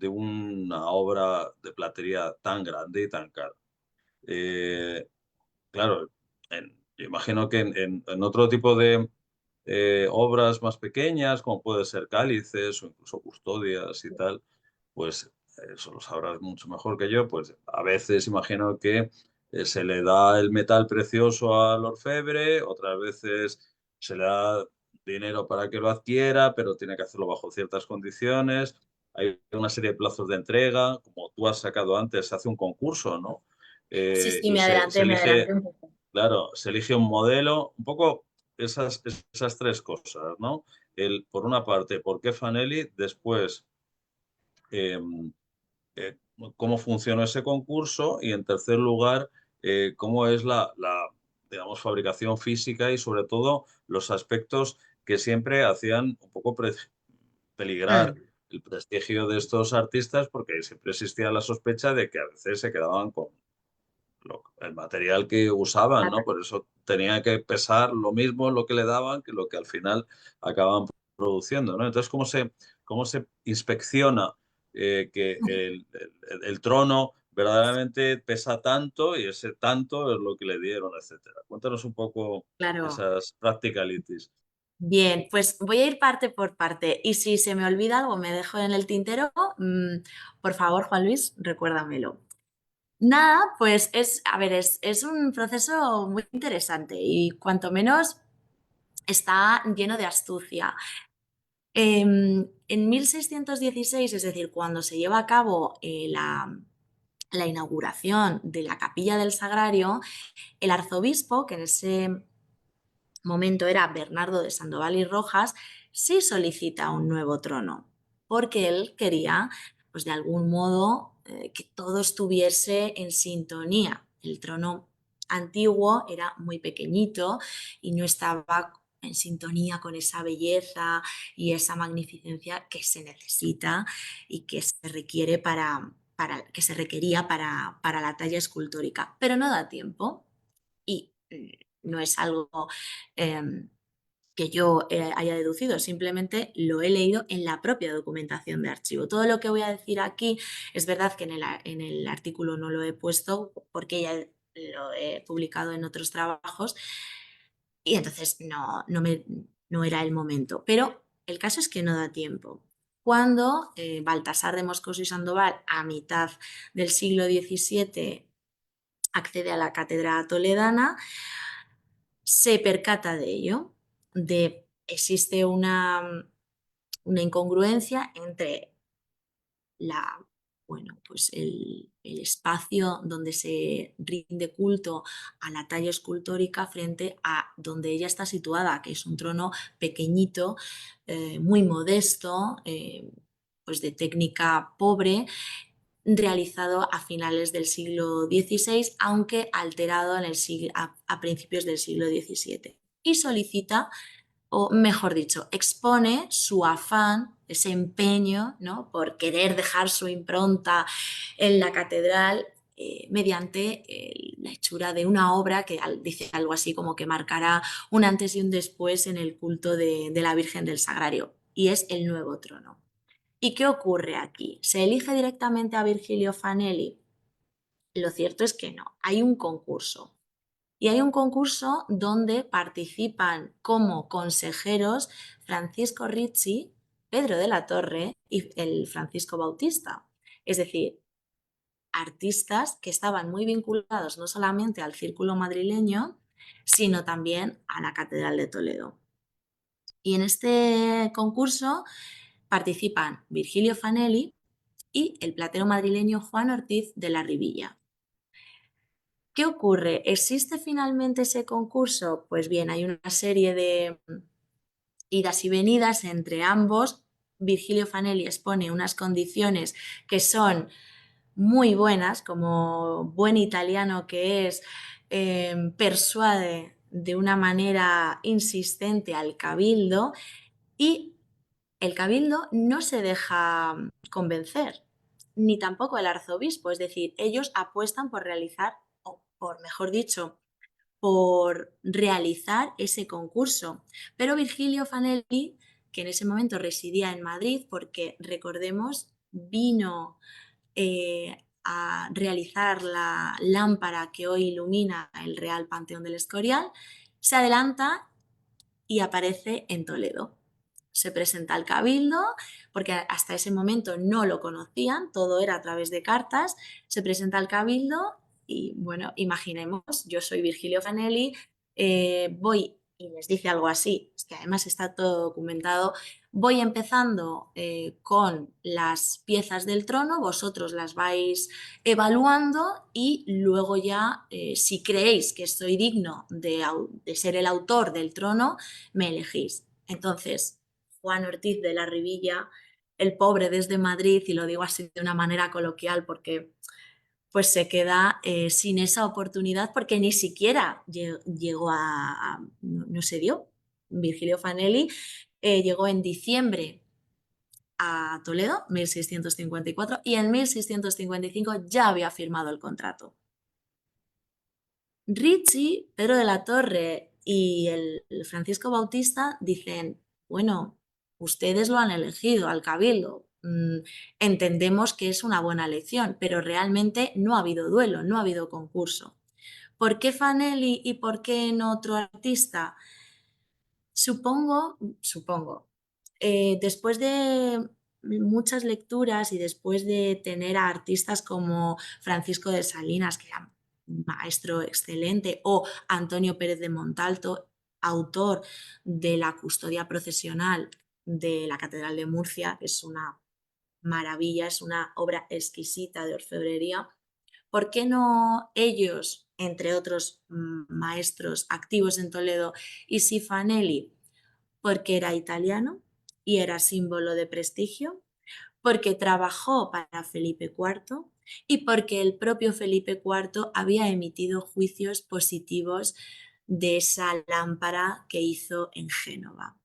una obra de platería tan grande y tan cara. Eh, Claro, yo imagino que en otro tipo de obras más pequeñas, como puede ser cálices o incluso custodias y tal, pues eso lo sabrás mucho mejor que yo, pues a veces imagino que se le da el metal precioso al orfebre, otras veces se le da dinero para que lo adquiera, pero tiene que hacerlo bajo ciertas condiciones. hay una serie de plazos de entrega, como tú has sacado antes, se hace un concurso, ¿no? Sí, sí, Y se me adelanté elige, un poco. claro, se elige un modelo, un poco esas tres cosas, ¿no? Por una parte, ¿por qué Fanelli? Después, eh, eh, cómo funcionó ese concurso y, en tercer lugar, cómo es digamos, fabricación física y, sobre todo, los aspectos que siempre hacían un poco peligrar Mm, el prestigio de estos artistas, porque siempre existía la sospecha de que a veces se quedaban con el material que usaban, ¿no? Por eso tenía que pesar lo mismo lo que le daban que lo que al final acababan produciendo, ¿no? Entonces, cómo se inspecciona que el trono verdaderamente pesa tanto y ese tanto es lo que le dieron, etcétera? Cuéntanos un poco claro. esas practicalities. Bien, pues voy a ir parte por parte y si se me olvida algo, me dejo en el tintero, por favor, Juan Luis, recuérdamelo. Nada, pues a ver, es un proceso muy interesante y cuanto menos está lleno de astucia. En 1616, es decir, cuando se lleva a cabo la inauguración de la Capilla del Sagrario, el arzobispo, que en ese momento era Bernardo de Sandoval y Rojas, sí solicita un nuevo trono, porque él quería, pues de algún modo, que todo estuviese en sintonía. El trono antiguo era muy pequeñito y no estaba en sintonía con esa belleza y esa magnificencia que se necesita y que se requiere que se requería para la talla escultórica. Pero no da tiempo y no es algo eh, que yo haya deducido, simplemente lo he leído en la propia documentación de archivo. Todo lo que voy a decir aquí es verdad que en el artículo no lo he puesto porque ya lo he publicado en otros trabajos y entonces no era el momento. Pero el caso es que no da tiempo. Cuando Baltasar de Moscoso y Sandoval, a mitad del siglo XVII, accede a la cátedra toledana, se percata de ello, existe una incongruencia entre la, bueno, pues el espacio donde se rinde culto a la talla escultórica frente a donde ella está situada, que es un trono pequeñito, muy modesto, pues de técnica pobre, realizado a finales del siglo XVI, aunque alterado a principios del siglo XVII. Y solicita, o mejor dicho, expone su afán, ese empeño, ¿no?, por querer dejar su impronta en la catedral mediante la hechura de una obra que dice algo así como que marcará un antes y un después en el culto de la Virgen del Sagrario, y es el nuevo trono. ¿Y qué ocurre aquí? ¿Se elige directamente a Virgilio Fanelli? Lo cierto es que no, hay un concurso. Y hay un concurso donde participan como consejeros Francisco Ricci, Pedro de la Torre y el Francisco Bautista. Es decir, artistas que estaban muy vinculados no solamente al círculo madrileño, sino también a la Catedral de Toledo. Y en este concurso participan Virgilio Fanelli y el platero madrileño Juan Ortiz de la Rivilla. ¿Qué ocurre? ¿Existe finalmente ese concurso? Pues bien, hay una serie de idas y venidas entre ambos. Virgilio Fanelli expone unas condiciones que son muy buenas, como buen italiano que es, persuade de una manera insistente al cabildo y el cabildo no se deja convencer, ni tampoco el arzobispo, es decir, ellos apuestan por realizar, o por mejor dicho, por realizar ese concurso. Pero Virgilio Fanelli, que en ese momento residía en Madrid, porque recordemos, vino a realizar la lámpara que hoy ilumina el Real Panteón del Escorial, se adelanta y aparece en Toledo. Se presenta al cabildo, porque hasta ese momento no lo conocían, todo era a través de cartas, se presenta al cabildo y bueno, imaginemos, yo soy Virgilio Fanelli, voy y les dice algo así, es que además está todo documentado, Voy empezando con las piezas del trono, vosotros las vais evaluando y luego ya, si creéis que soy digno de ser el autor del trono, me elegís. Entonces, Juan Ortiz de la Rivilla, el pobre desde Madrid, y lo digo así de una manera coloquial porque pues se queda sin esa oportunidad porque ni siquiera llegó no se dio. Virgilio Fanelli llegó en diciembre a Toledo, 1654, y en 1655 ya había firmado el contrato. Ricci, Pedro de la Torre y el Francisco Bautista dicen, bueno, ustedes lo han elegido al cabildo, entendemos que es una buena elección, pero realmente no ha habido duelo, no ha habido concurso. ¿Por qué Fanelli y por qué no otro artista? Supongo, después de muchas lecturas y después de tener a artistas como Francisco de Salinas, que era un maestro excelente, o Antonio Pérez de Montalto, autor de la custodia procesional de la Catedral de Murcia, que es una maravilla, es una obra exquisita de orfebrería. ¿Por qué no ellos, entre otros maestros activos en Toledo, y si Fanelli? Porque era italiano y era símbolo de prestigio, porque trabajó para Felipe IV y porque el propio Felipe IV había emitido juicios positivos de esa lámpara que hizo en Génova.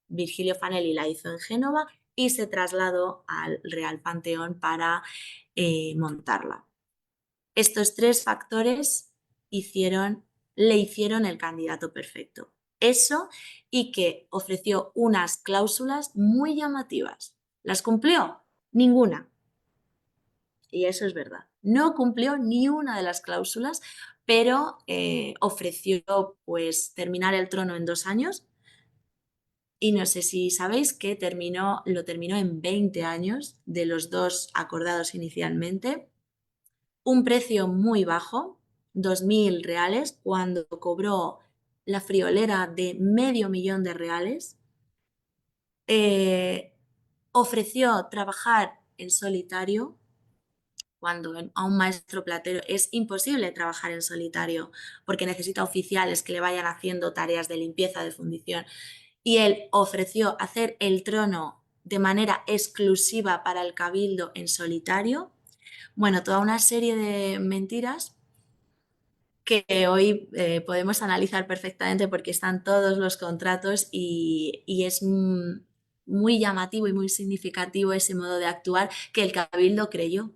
Virgilio Fanelli la hizo en Génova y se trasladó al Real Panteón para montarla. Estos tres factores le hicieron el candidato perfecto. Eso y que ofreció unas cláusulas muy llamativas. ¿Las cumplió? Ninguna. Y eso es verdad. No cumplió ni una de las cláusulas, pero ofreció pues terminar el trono en 2 años. Y no sé si sabéis que lo terminó en 20 años de los 2 acordados inicialmente. Un precio muy bajo, 2.000 reales, cuando cobró la friolera de $500.000. Ofreció trabajar en solitario, cuando a un maestro platero es imposible trabajar en solitario porque necesita oficiales que le vayan haciendo tareas de limpieza, de fundición. Y él ofreció hacer el trono de manera exclusiva para el cabildo en solitario. Bueno, toda una serie de mentiras que hoy podemos analizar perfectamente porque están todos los contratos y es muy llamativo y muy significativo ese modo de actuar que el cabildo creyó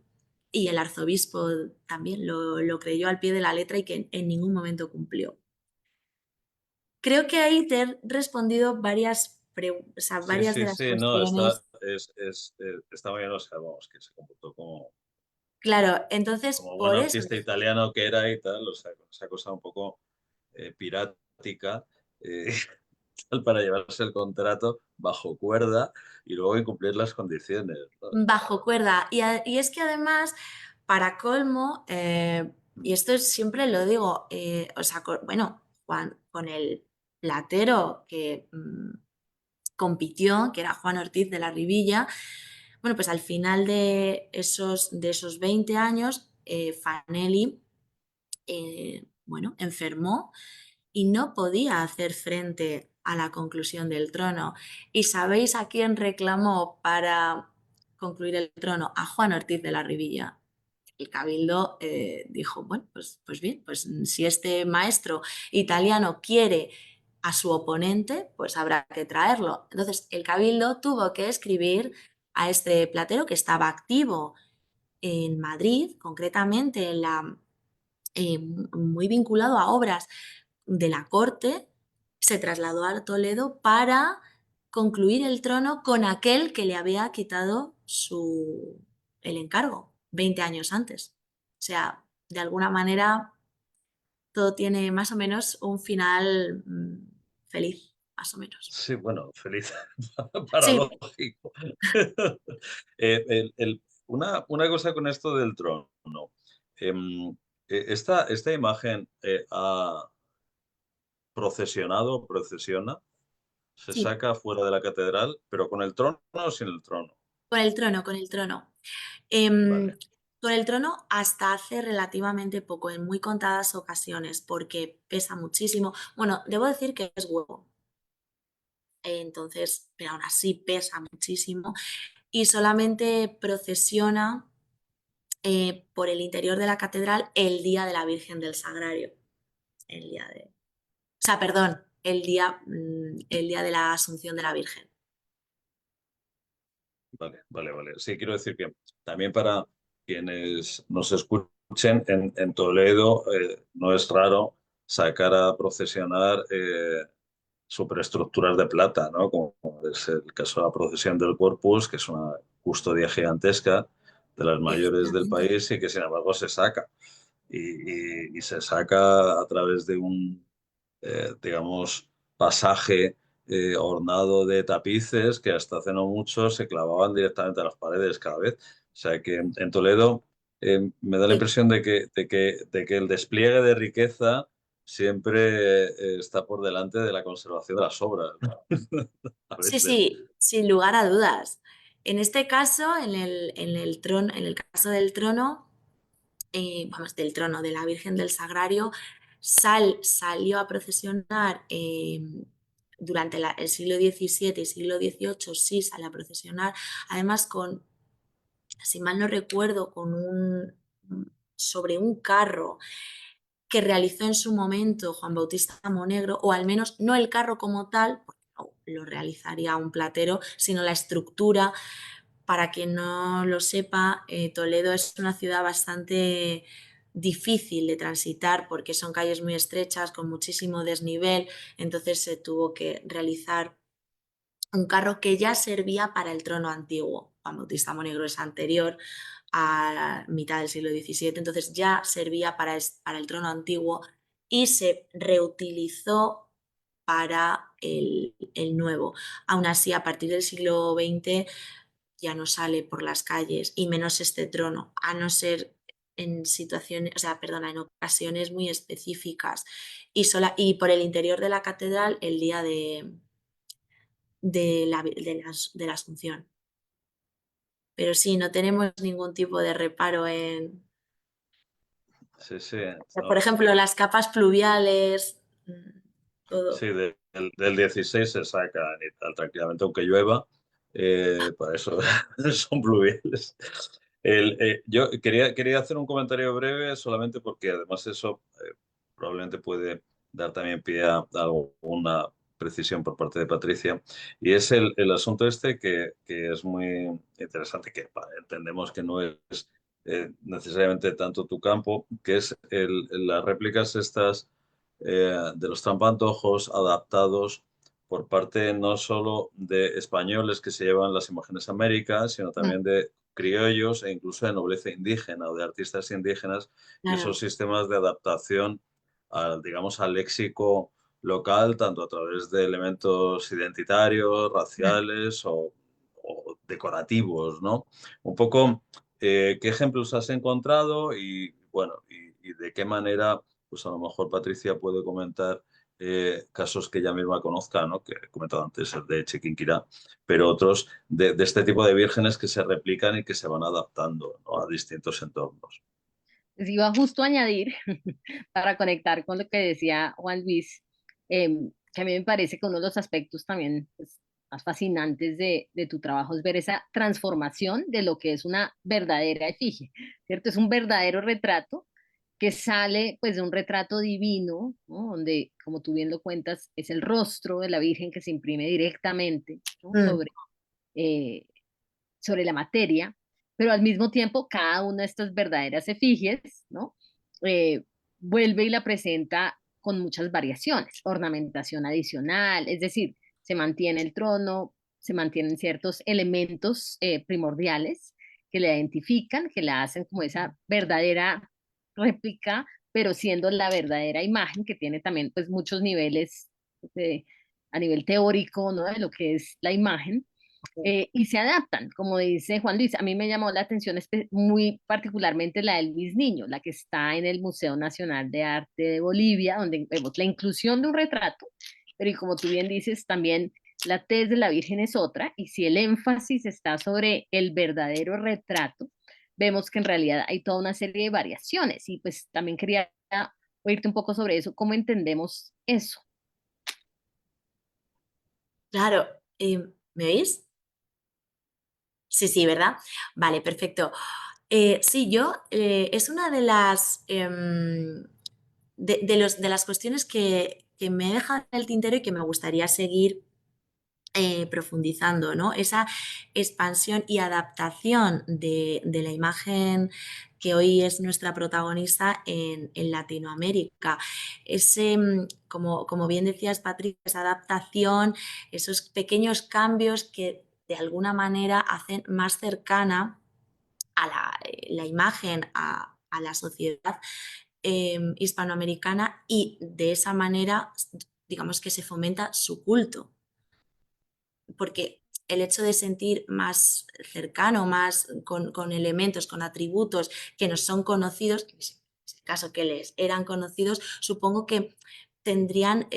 y el arzobispo también lo creyó al pie de la letra y que en ningún momento cumplió. Creo que ahí te he respondido varias de las Sí, no, cuestiones. está muy bien, o sea, vamos, que se comportó Claro, entonces como buen por eso. artista italiano que era y tal, o sea, con esa cosa un poco pirática, eh, para llevarse el contrato bajo cuerda y luego incumplir las condiciones, ¿no? Bajo cuerda. Y es que además, para colmo, y esto siempre lo digo, bueno, Juan, con el platero que compitió, que era Juan Ortiz de la Rivilla, bueno, pues al final de esos 20 años, Fanelli, bueno, enfermó y no podía hacer frente a la conclusión del trono. ¿Y sabéis a quién reclamó para concluir el trono? A Juan Ortiz de la Rivilla. El cabildo dijo, bueno, pues bien, pues si este maestro italiano quiere a su oponente, pues habrá que traerlo. Entonces el cabildo tuvo que escribir a este platero que estaba activo en Madrid, concretamente muy vinculado a obras de la corte, se trasladó a Toledo para concluir el trono con aquel que le había quitado el encargo 20 años antes. O sea, de alguna manera todo tiene más o menos un final feliz, más o menos. Sí, bueno, feliz, Sí, paradójico. Una cosa con esto del trono. Em, esta imagen ha procesionado, procesiona. Se Sí, saca fuera de la catedral, pero con el trono o sin el trono. con el trono, con el trono. Em, Vale, con el trono hasta hace relativamente poco, en muy contadas ocasiones, porque pesa muchísimo. Bueno, debo decir que es huevo, entonces, pero aún así pesa muchísimo y solamente procesiona por el interior de la catedral el día de la Virgen del Sagrario. El día de... O sea, perdón, el día de la Asunción de la Virgen. vale, vale, vale. Sí, quiero decir que también para quienes nos escuchen, en Toledo no es raro sacar a procesionar superestructuras de plata, ¿no? Como es el caso de la procesión del Corpus, que es una custodia gigantesca de las mayores del Efectivamente. país y que sin embargo se saca. Y se saca a través de un, digamos, pasaje ornado de tapices que hasta hace no mucho se clavaban directamente a las paredes cada vez. O sea que en Toledo me da la Sí. impresión de que el despliegue de riqueza siempre está por delante de la conservación de las obras, ¿no? A Sí, veces. sí, sin lugar a dudas. En este caso, en el caso del trono, vamos, del trono de la Virgen del Sagrario, salió a procesionar durante el siglo XVII y siglo XVIII, sí sale a procesionar, además con, si mal no recuerdo, sobre un carro que realizó en su momento Juan Bautista Monegro, o al menos no el carro como tal, porque no lo realizaría un platero, sino la estructura. Para quien no lo sepa, Toledo es una ciudad bastante difícil de transitar porque son calles muy estrechas con muchísimo desnivel, entonces se tuvo que realizar un carro que ya servía para el trono antiguo. Juan Bautista Monegro es anterior a mitad del siglo XVII, entonces ya servía para el trono antiguo y se reutilizó para el nuevo. Aún así, a partir del siglo XX ya no sale por las calles y menos este trono, a no ser en situaciones, o sea, perdona, en ocasiones muy específicas y por el interior de la catedral el día de la Asunción. Pero sí, no tenemos ningún tipo de reparo en, Sí, sí. por No, ejemplo, las capas pluviales, sí, todo. del 16 se sacan y tal, tranquilamente, aunque llueva. Para eso son pluviales. Yo quería hacer un comentario breve solamente porque además eso probablemente puede dar también pie a alguna precisión por parte de Patricia. Y es el asunto este que es muy interesante, que entendemos que no es necesariamente tanto tu campo, que es las réplicas estas de los trampantojos adaptados por parte no solo de españoles que se llevan las imágenes a América, sino Mm, también de criollos e incluso de nobleza indígena o de artistas indígenas, y claro. esos sistemas de adaptación digamos, al léxico local, tanto a través de elementos identitarios, Mm. raciales o decorativos, ¿no? Un poco, ¿qué ejemplos has encontrado y, bueno, y de qué manera, pues a lo mejor Patricia puede comentar casos que ella misma conozca, ¿no? Que he comentado antes, el de Chiquinquirá, pero otros de este tipo de vírgenes que se replican y que se van adaptando, ¿no? A distintos entornos. Les iba justo a añadir, para conectar con lo que decía Juan Luis, que a mí me parece que uno de los aspectos también pues, más fascinantes de tu trabajo es ver esa transformación de lo que es una verdadera efigie, ¿cierto? Es un verdadero retrato que sale pues de un retrato divino, ¿no? Donde, como tú bien lo cuentas, es el rostro de la Virgen que se imprime directamente, ¿no? Mm. Eh, sobre la materia, pero al mismo tiempo cada una de estas verdaderas efigies, ¿no? Eh, vuelve y la presenta con muchas variaciones, ornamentación adicional, es decir, se mantiene el trono, se mantienen ciertos elementos primordiales que la identifican, que la hacen como esa verdadera réplica, pero siendo la verdadera imagen que tiene también pues muchos niveles de, a nivel teórico, ¿no? De lo que es la imagen y se adaptan, como dice Juan Luis. A mí me llamó la atención muy particularmente la del Luis Niño, la que está en el Museo Nacional de Arte de Bolivia, donde vemos la inclusión de un retrato, pero y como tú bien dices, también la tez de la Virgen es otra, y si el énfasis está sobre el verdadero retrato, vemos que en realidad hay toda una serie de variaciones, y pues también quería oírte un poco sobre eso, cómo entendemos eso. Claro, ¿me oís? Sí, sí, ¿verdad? Vale, perfecto. Sí, es una de las, de las cuestiones que me he dejado en el tintero y que me gustaría seguir profundizando, ¿no? Esa expansión y adaptación de la imagen que hoy es nuestra protagonista en Latinoamérica. Como bien decías, Patricia, esa adaptación, esos pequeños cambios que de alguna manera hacen más cercana a la imagen a la sociedad hispanoamericana, y de esa manera, digamos que se fomenta su culto, porque el hecho de sentir más cercano, más con elementos, con atributos que nos son conocidos, en ese caso que les eran conocidos, supongo que tendrían,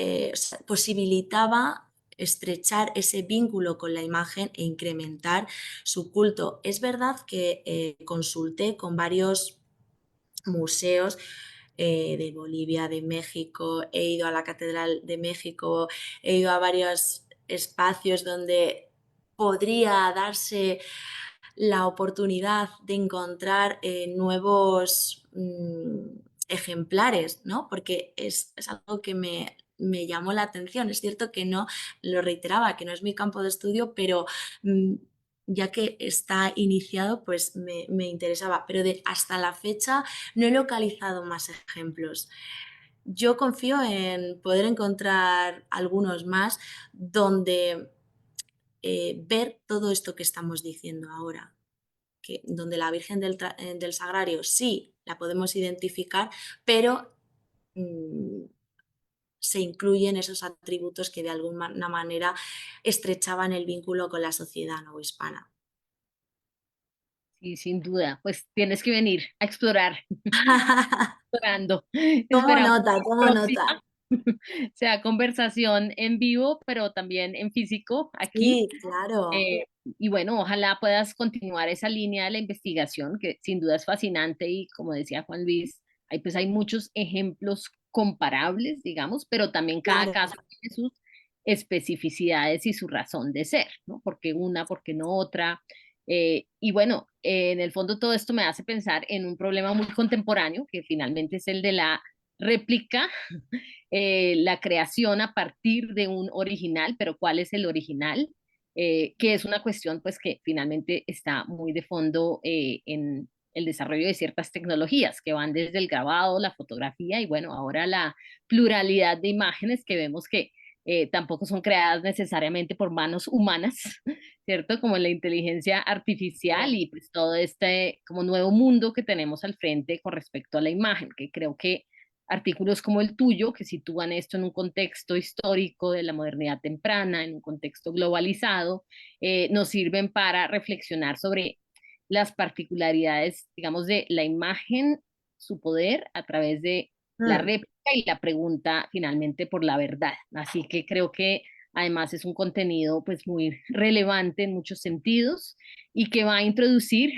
posibilitaba estrechar ese vínculo con la imagen e incrementar su culto. Es verdad que consulté con varios museos de Bolivia, de México, he ido a la Catedral de México, he ido a varios espacios donde podría darse la oportunidad de encontrar nuevos ejemplares, ¿no? Porque es algo que me llamó la atención. Es cierto que no, lo reiteraba, que no es mi campo de estudio, pero mm, ya que está iniciado, pues me interesaba. Pero hasta la fecha no he localizado más ejemplos. Yo confío en poder encontrar algunos más donde ver todo esto que estamos diciendo ahora, donde la Virgen del Sagrario sí la podemos identificar, pero se incluyen esos atributos que de alguna manera estrechaban el vínculo con la sociedad novohispana. Sí, sin duda, pues tienes que venir a explorar, explorando. Tomo Esperamos nota, que la tomo nota. próxima sea conversación en vivo, pero también en físico aquí. Sí, claro. Eh, y bueno, ojalá puedas continuar esa línea de la investigación, que sin duda es fascinante, y como decía Juan Luis, hay muchos ejemplos comparables, digamos, pero también cada Claro. caso tiene sus especificidades y su razón de ser, ¿no? Porque una, porque no otra. Y bueno, en el fondo todo esto me hace pensar en un problema muy contemporáneo, que finalmente es el de la réplica, la creación a partir de un original, pero ¿cuál es el original? Que es una cuestión pues que finalmente está muy de fondo en el desarrollo de ciertas tecnologías que van desde el grabado, la fotografía y bueno, ahora la pluralidad de imágenes que vemos que tampoco son creadas necesariamente por manos humanas, ¿cierto? Como la inteligencia artificial y pues todo este como nuevo mundo que tenemos al frente con respecto a la imagen, que creo que artículos como el tuyo, que sitúan esto en un contexto histórico de la modernidad temprana, en un contexto globalizado, nos sirven para reflexionar sobre las particularidades, digamos, de la imagen, su poder a través de la Mm. réplica y la pregunta finalmente por la verdad. Así que creo que además es un contenido pues muy relevante en muchos sentidos y que va a introducir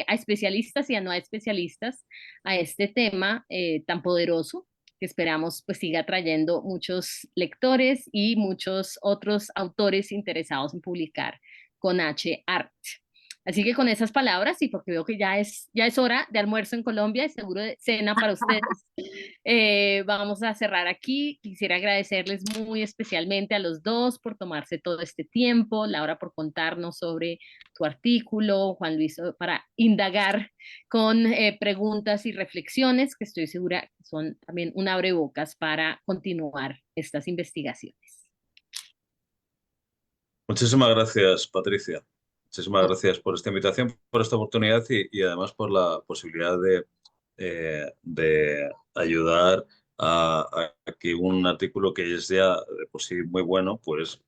a especialistas y a no especialistas a este tema tan poderoso que esperamos pues siga trayendo muchos lectores y muchos otros autores interesados en publicar con H-Art. Así que con esas palabras, y porque veo que ya es hora de almuerzo en Colombia y seguro de cena para ustedes, vamos a cerrar aquí. Quisiera agradecerles muy especialmente a los dos por tomarse todo este tiempo, Laura por contarnos sobre tu artículo, Juan Luis para indagar con preguntas y reflexiones que estoy segura que son también un abrebocas para continuar estas investigaciones. Muchísimas gracias, Patricia. Muchísimas gracias por esta invitación, por esta oportunidad y además por la posibilidad de ayudar a que un artículo que es ya de por sí muy bueno, pues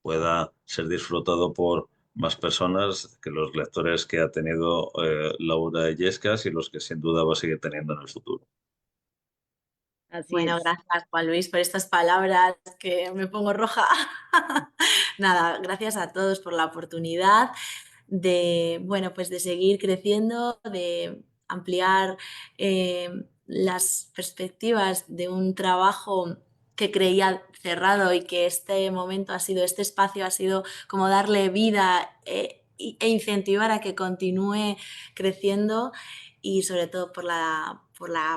pueda ser disfrutado por más personas que los lectores que ha tenido Laura Illescas y los que sin duda va a seguir teniendo en el futuro. Así Bueno, es. gracias Juan Luis por estas palabras que me pongo roja. Nada, gracias a todos por la oportunidad de, bueno, pues de seguir creciendo, de ampliar las perspectivas de un trabajo que creía cerrado y que este momento ha sido, este espacio ha sido como darle vida e incentivar a que continúe creciendo y sobre todo por la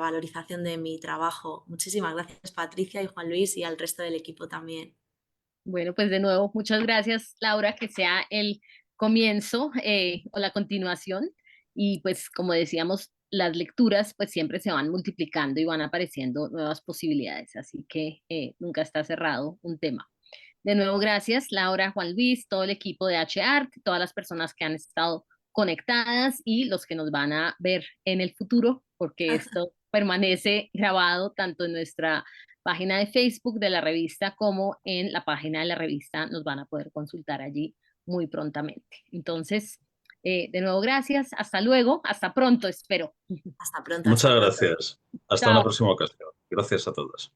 valorización de mi trabajo. Muchísimas gracias, Patricia y Juan Luis, y al resto del equipo también. Bueno, pues de nuevo, muchas gracias, Laura, que sea el comienzo o la continuación. Y pues como decíamos, las lecturas pues siempre se van multiplicando y van apareciendo nuevas posibilidades, así que nunca está cerrado un tema. De nuevo, gracias, Laura, Juan Luis, todo el equipo de HART, todas las personas que han estado conectadas y los que nos van a ver en el futuro, porque esto permanece grabado tanto en nuestra página de Facebook de la revista como en la página de la revista. Nos van a poder consultar allí muy prontamente. Entonces, de nuevo, gracias. Hasta luego. Hasta pronto, espero. Hasta pronto, hasta Muchas pronto. gracias. Hasta una Chao. próxima ocasión. Gracias a todos.